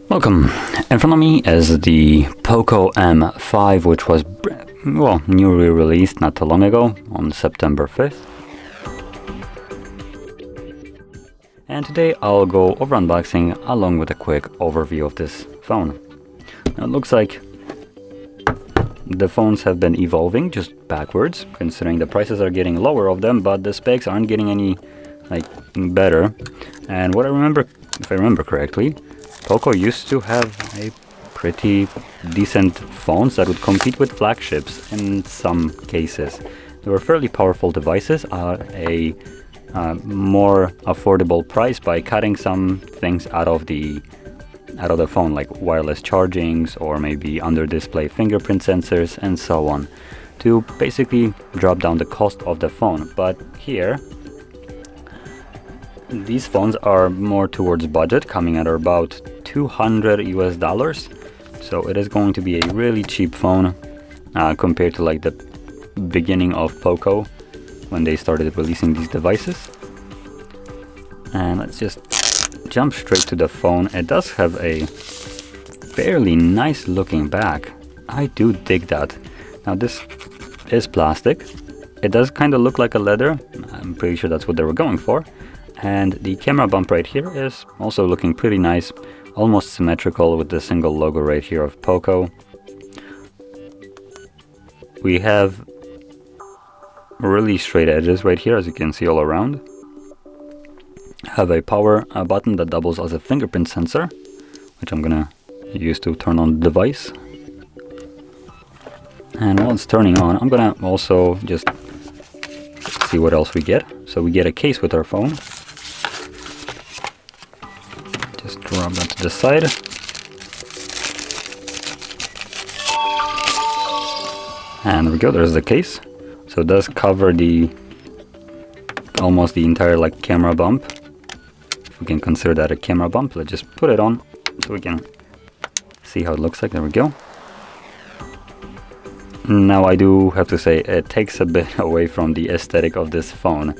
Welcome. In front of me is the Poco M5, which was, newly released not too long ago on September 5th. And today I'll go over unboxing along with a quick overview of this phone. Now, it looks like the phones have been evolving just backwards, considering the prices are getting lower of them, but the specs aren't getting any better. And what I remember, if I remember correctly, Poco used to have a pretty decent phones that would compete with flagships in some cases. They were fairly powerful devices at a more affordable price by cutting some things out of the phone, like wireless chargings or maybe under display fingerprint sensors and so on, to basically drop down the cost of the phone. But here these phones are more towards budget, coming at about $200 US. So it is going to be a really cheap phone compared to like the beginning of Poco when they started releasing these devices. And let's just jump straight to the phone. It does have a fairly nice looking back. I do dig that. Now this is plastic. It does kind of look like a leather. I'm pretty sure that's what they were going for. And the camera bump right here is also looking pretty nice, almost symmetrical with the single logo right here of Poco. We have really straight edges right here, as you can see all around. Have a power button that doubles as a fingerprint sensor, which I'm gonna use to turn on the device. And while it's turning on, I'm gonna also just see what else we get. So we get a case with our phone. Just drop that to the side. And there we go, there's the case. So it does cover almost the entire camera bump. If we can consider that a camera bump, let's just put it on so we can see how it looks like. There we go. Now I do have to say it takes a bit away from the aesthetic of this phone.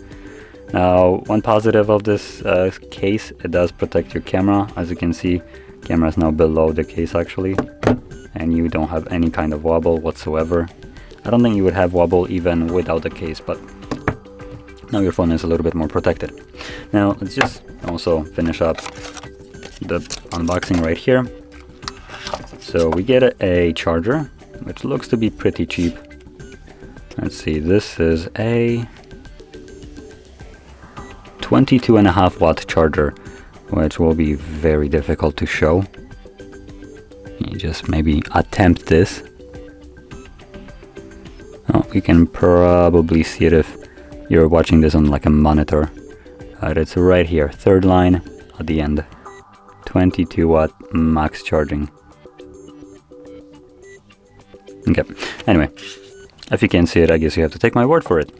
Now, one positive of this case, it does protect your camera. As you can see, camera is now below the case actually, and you don't have any kind of wobble whatsoever. I don't think you would have wobble even without the case, but now your phone is a little bit more protected. Now let's just also finish up the unboxing right here. So we get a charger, which looks to be pretty cheap. Let's see, this is a 22.5 watt charger, which will be very difficult to show. You just maybe attempt this. Oh, you can probably see it if you're watching this on like a monitor. It's right here, third line at the end. 22 watt max charging. Okay, anyway, if you can't see it, I guess you have to take my word for it.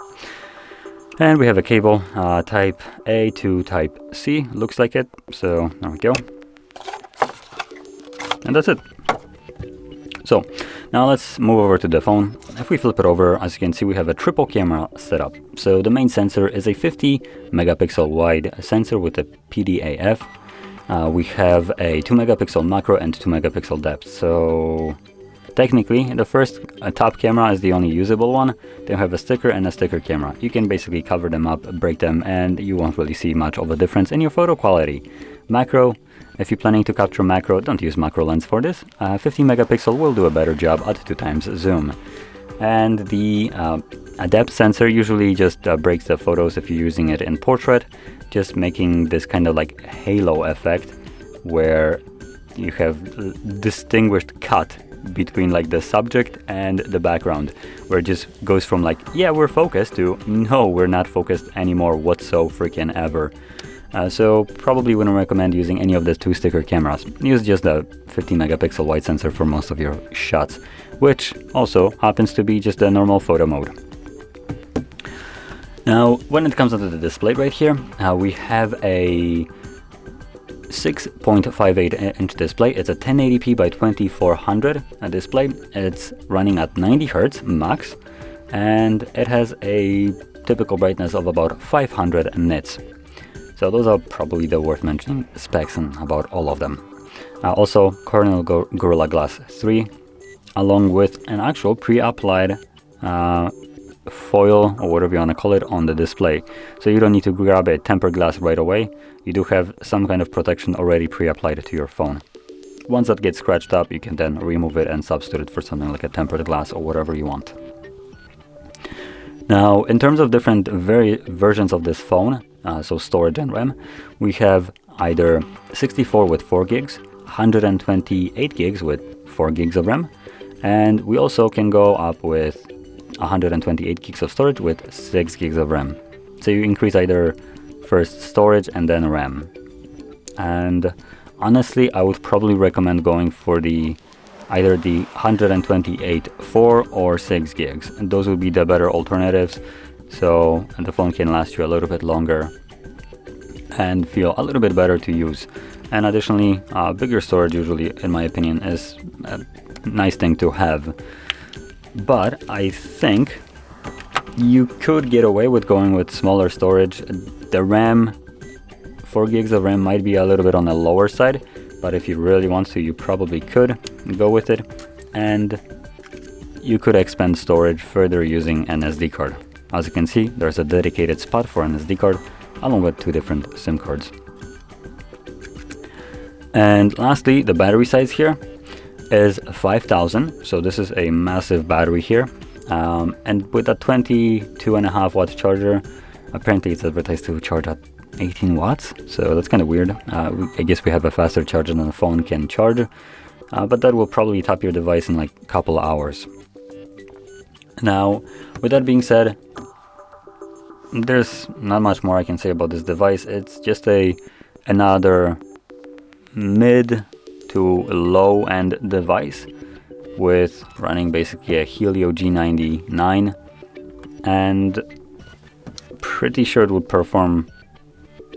And we have a cable, type A to type C, looks like it. So there we go. And that's it. So now let's move over to the phone. If we flip it over, as you can see, we have a triple camera setup. So the main sensor is a 50 megapixel wide sensor with a PDAF. We have a 2 megapixel macro and 2 megapixel depth. So technically, the first top camera is the only usable one. They have a sticker and a sticker camera. You can basically cover them up, break them, and you won't really see much of a difference in your photo quality. Macro, if you're planning to capture macro, don't use macro lens for this. 50 megapixel will do a better job at 2x zoom. And the depth sensor usually just breaks the photos if you're using it in portrait, just making this kind of like halo effect where you have distinguished cut between like the subject and the background, where it just goes from like, yeah, we're focused, to no, we're not focused anymore whatso freaking ever. So probably wouldn't recommend using any of the two sticker cameras. Use just the 50 megapixel wide sensor for most of your shots, which also happens to be just a normal photo mode. Now when it comes onto the display right here, we have a 6.58 inch display. It's a 1080p by 2400 display. It's running at 90 Hz max, and it has a typical brightness of about 500 nits. So those are probably the worth mentioning specs and about all of them. Also Cornell Gorilla Glass 3, along with an actual pre-applied foil, or whatever you want to call it, on the display. So you don't need to grab a tempered glass right away. You do have some kind of protection already pre-applied to your phone. Once that gets scratched up, you can then remove it and substitute it for something like a tempered glass or whatever you want. Now, in terms of different versions of this phone, so storage and RAM, we have either 64 with 4 gigs, 128 gigs with 4 gigs of RAM, and we also can go up with 128 gigs of storage with 6 gigs of RAM. So you increase either first storage and then RAM. And honestly, I would probably recommend going for either the 128 4 or 6 gigs. And those would be the better alternatives. So the phone can last you a little bit longer and feel a little bit better to use. And additionally, bigger storage usually, in my opinion, is a nice thing to have. But I think you could get away with going with smaller storage. The RAM, 4 gigs of RAM might be a little bit on the lower side, but if you really want to, you probably could go with it. And you could expand storage further using an SD card. As you can see, there's a dedicated spot for an SD card, along with 2 different SIM cards. And lastly, the battery size here is 5000, so this is a massive battery here, and with a 22.5 watt charger. Apparently it's advertised to charge at 18 watts, so that's kind of weird. I guess we have a faster charger than the phone can charge, but that will probably top your device in like a couple of hours. Now, with that being said, there's not much more I can say about this device. It's just another mid to low end device with running basically a Helio G99, and pretty sure it would perform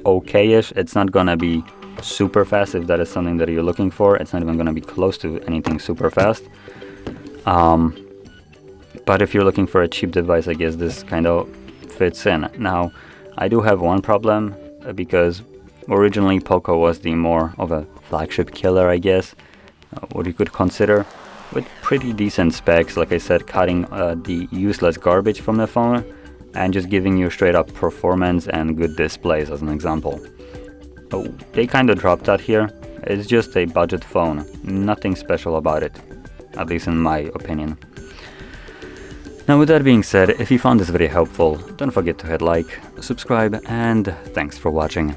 okay-ish. It's not gonna be super fast if that is something that you're looking for. It's not even gonna be close to anything super fast. But if you're looking for a cheap device, I guess this kind of fits in. Now, I do have one problem, because originally Poco was the more of a flagship killer, I guess, what you could consider, with pretty decent specs, like I said, cutting the useless garbage from the phone and just giving you straight up performance and good displays, as an example. So they kind of dropped that here. It's just a budget phone, nothing special about it, at least in my opinion. Now, with that being said, if you found this video helpful, don't forget to hit like, subscribe, and thanks for watching.